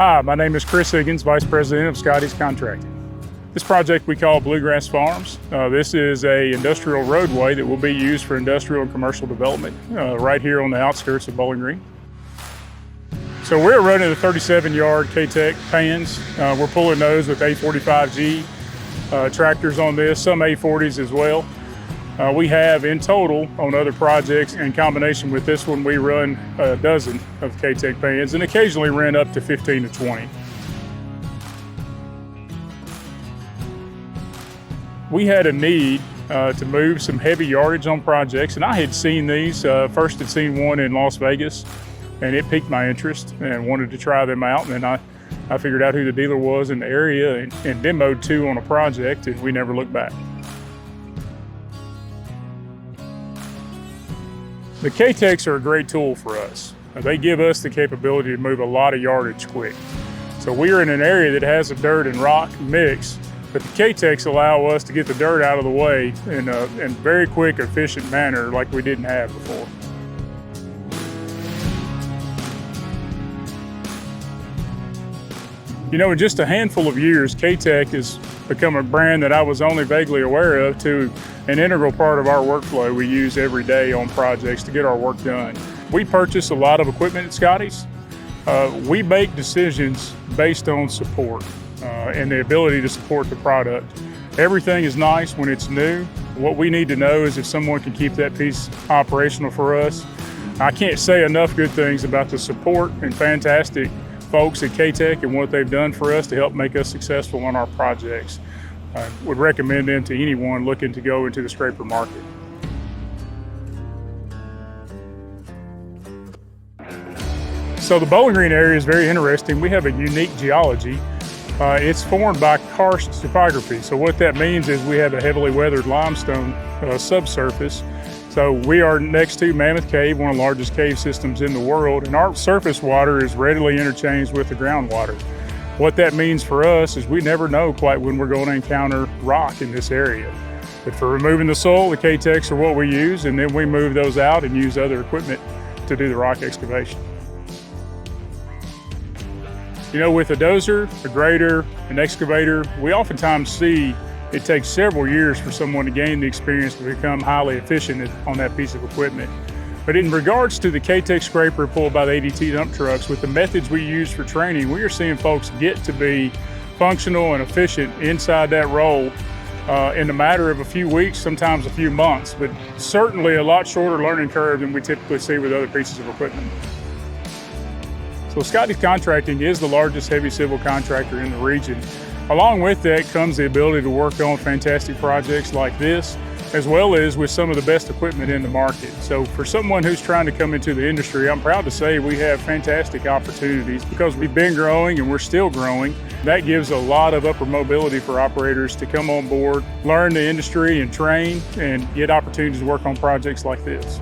Hi, my name is Chris Higgins, Vice President of Scotty's Contracting. This project we call Bluegrass Farms. This is an industrial roadway that will be used for industrial and commercial development right here on the outskirts of Bowling Green. So we're running the 37-yard K-Tec pans. We're pulling those with A45G tractors on this, some A40s as well. We have in total on other projects, in combination with this one, we run a dozen of K-Tec pans and occasionally rent up to 15 to 20. We had a need to move some heavy yardage on projects, and I had seen these. First had seen one in Las Vegas, and it piqued my interest and wanted to try them out. And then I figured out who the dealer was in the area and demoed two on a project, and we never looked back. The K-Tecs are a great tool for us. They give us the capability to move a lot of yardage quick. So we're in an area that has a dirt and rock mix, but the K-Tecs allow us to get the dirt out of the way in a very quick, efficient manner like we didn't have before. You know, in just a handful of years, K-Tec has become a brand that I was only vaguely aware of to an integral part of our workflow we use every day on projects to get our work done. We purchase a lot of equipment at Scotty's. We make decisions based on support and the ability to support the product. Everything is nice when it's new. What we need to know is if someone can keep that piece operational for us. I can't say enough good things about the support and fantastic folks at K-Tec and what they've done for us to help make us successful on our projects. I would recommend them to anyone looking to go into the scraper market. So the Bowling Green area is very interesting. We have a unique geology. It's formed by karst topography. So what that means is we have a heavily weathered limestone subsurface. So we are next to Mammoth Cave, one of the largest cave systems in the world, and our surface water is readily interchanged with the groundwater. What that means for us is we never know quite when we're going to encounter rock in this area. But for removing the soil, the K-Tecs are what we use, and then we move those out and use other equipment to do the rock excavation. You know, with a dozer, a grader, an excavator, we oftentimes see it takes several years for someone to gain the experience to become highly efficient on that piece of equipment. But in regards to the K-Tec scraper pulled by the ADT dump trucks, with the methods we use for training, we are seeing folks get to be functional and efficient inside that role in a matter of a few weeks, sometimes a few months, but certainly a lot shorter learning curve than we typically see with other pieces of equipment. So Scotty's Contracting is the largest heavy civil contractor in the region. Along with that comes the ability to work on fantastic projects like this, as well as with some of the best equipment in the market. So for someone who's trying to come into the industry, I'm proud to say we have fantastic opportunities because we've been growing and we're still growing. That gives a lot of upward mobility for operators to come on board, learn the industry and train and get opportunities to work on projects like this.